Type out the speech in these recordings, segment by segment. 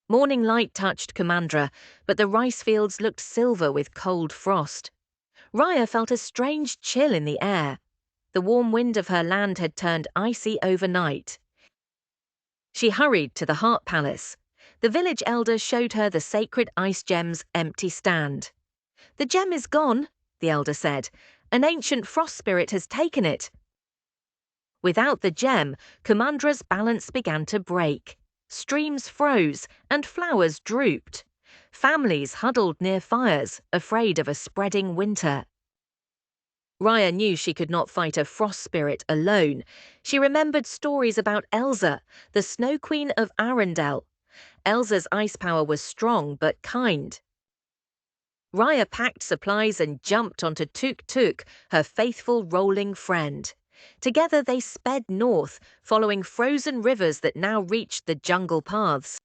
Morning light touched Kumandra, but the rice fields looked silver with cold frost. Raya felt a strange chill in the air. The warm wind of her land had turned icy overnight. She hurried to the Heart Palace. The village elder showed her the sacred ice gem's empty stand. "The gem is gone," the elder said. "An ancient frost spirit has taken it." Without the gem, Kumandra's balance began to break. Streams froze and flowers drooped. Families huddled near fires, afraid of a spreading winter. Raya knew she could not fight a frost spirit alone. She remembered stories about Elsa, the Snow Queen of Arendelle. Elsa's ice power was strong but kind. Raya packed supplies and jumped onto Tuk Tuk, her faithful rolling friend. Together they sped north, following frozen rivers that now reached the jungle paths.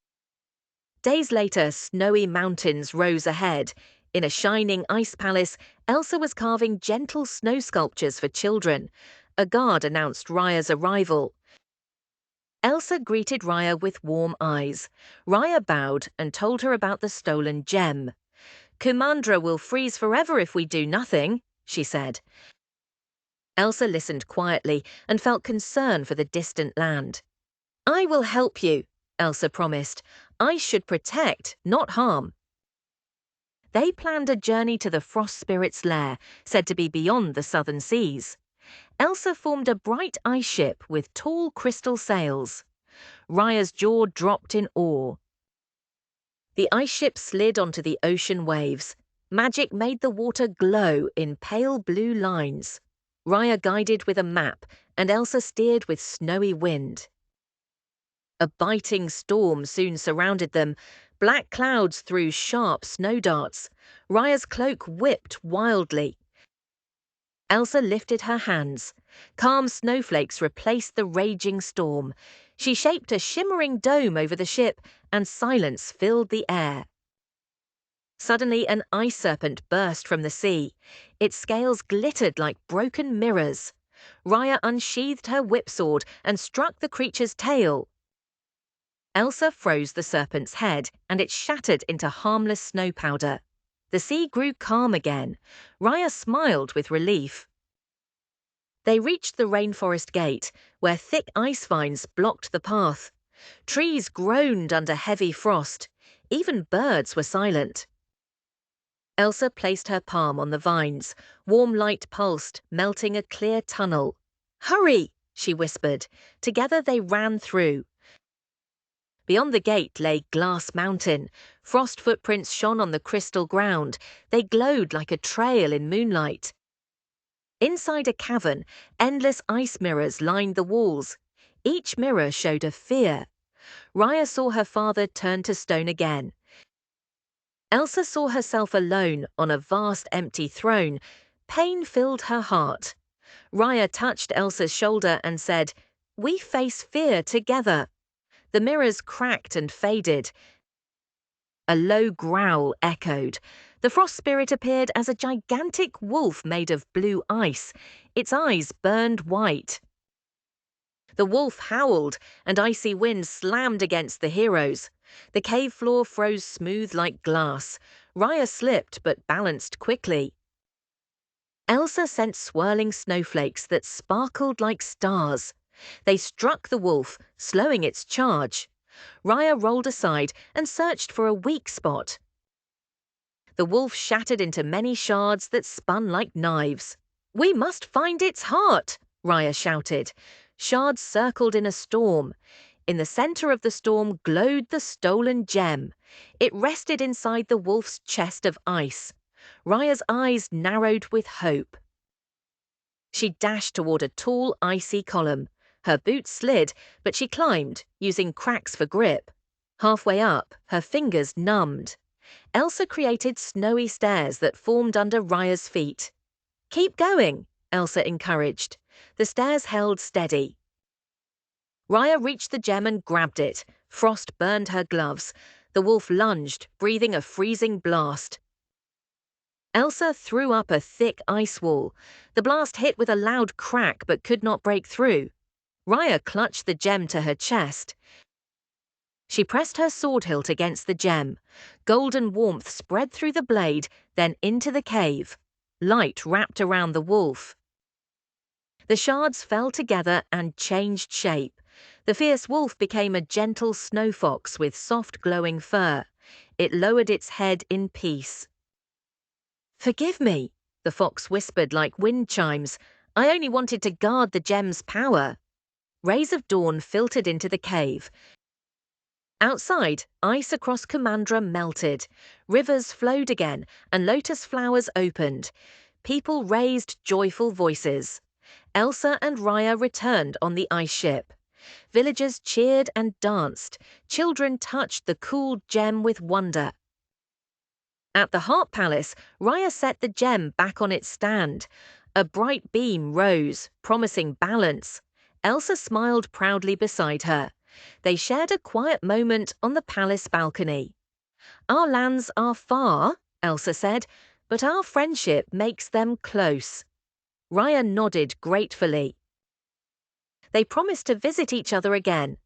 Days later, snowy mountains rose ahead. In a shining ice palace, Elsa was carving gentle snow sculptures for children. A guard announced Raya's arrival. Elsa greeted Raya with warm eyes. Raya bowed and told her about the stolen gem. "Kumandra will freeze forever if we do nothing," she said. Elsa listened quietly and felt concern for the distant land. "I will help you," Elsa promised. "Ice should protect, not harm." They planned a journey to the frost spirit's lair, said to be beyond the southern seas. Elsa formed a bright ice ship with tall crystal sails. Raya's jaw dropped in awe. The ice ship slid onto the ocean waves. Magic made the water glow in pale blue lines. Raya guided with a map, and Elsa steered with snowy wind. A biting storm soon surrounded them. Black clouds threw sharp snow darts. Raya's cloak whipped wildly. Elsa lifted her hands. Calm snowflakes replaced the raging storm. She shaped a shimmering dome over the ship, and silence filled the air. Suddenly, an ice serpent burst from the sea. Its scales glittered like broken mirrors. Raya unsheathed her whipsword and struck the creature's tail. Elsa froze the serpent's head, and it shattered into harmless snow powder. The sea grew calm again. Raya smiled with relief. They reached the rainforest gate, where thick ice vines blocked the path. Trees groaned under heavy frost. Even birds were silent. Elsa placed her palm on the vines. Warm light pulsed, melting a clear tunnel. "Hurry!" she whispered. Together they ran through. Beyond the gate lay Glass Mountain. Frost footprints shone on the crystal ground. They glowed like a trail in moonlight. Inside a cavern, endless ice mirrors lined the walls. Each mirror showed a fear. Raya saw her father turn to stone again. Elsa saw herself alone on a vast empty throne. Pain filled her heart. Raya touched Elsa's shoulder and said, "We face fear together." The mirrors cracked and faded. A low growl echoed. The frost spirit appeared as a gigantic wolf made of blue ice. Its eyes burned white. The wolf howled, and icy wind slammed against the heroes. The cave floor froze smooth like glass. Raya slipped but balanced quickly. Elsa sent swirling snowflakes that sparkled like stars. They struck the wolf, slowing its charge. Raya rolled aside and searched for a weak spot. The wolf shattered into many shards that spun like knives. "We must find its heart!" Raya shouted. Shards circled in a storm. In the center of the storm glowed the stolen gem. It rested inside the wolf's chest of ice. Raya's eyes narrowed with hope. She dashed toward a tall, icy column. Her boots slid, but she climbed, using cracks for grip. Halfway up, her fingers numbed. Elsa created snowy stairs that formed under Raya's feet. "Keep going," Elsa encouraged. The stairs held steady. Raya reached the gem and grabbed it. Frost burned her gloves. The wolf lunged, breathing a freezing blast. Elsa threw up a thick ice wall. The blast hit with a loud crack but could not break through. Raya clutched the gem to her chest. She pressed her sword hilt against the gem. Golden warmth spread through the blade, then into the cave. Light wrapped around the wolf. The shards fell together and changed shape. The fierce wolf became a gentle snow fox with soft glowing fur. It lowered its head in peace. "Forgive me," the fox whispered like wind chimes. "I only wanted to guard the gem's power." Rays of dawn filtered into the cave. Outside, ice across Kumandra melted. Rivers flowed again, and lotus flowers opened. People raised joyful voices. Elsa and Raya returned on the ice ship. Villagers cheered and danced. Children touched the cool gem with wonder. At the Heart Palace, Raya set the gem back on its stand. A bright beam rose, promising balance. Elsa smiled proudly beside her. They shared a quiet moment on the palace balcony. "Our lands are far," Elsa said, "but our friendship makes them close." Raya nodded gratefully. They promised to visit each other again.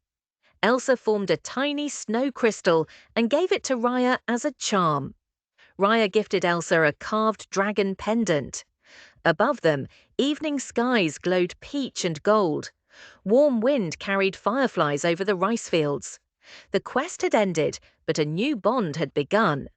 Elsa formed a tiny snow crystal and gave it to Raya as a charm. Raya gifted Elsa a carved dragon pendant. Above them, evening skies glowed peach and gold. Warm wind carried fireflies over the rice fields. The quest had ended, but a new bond had begun.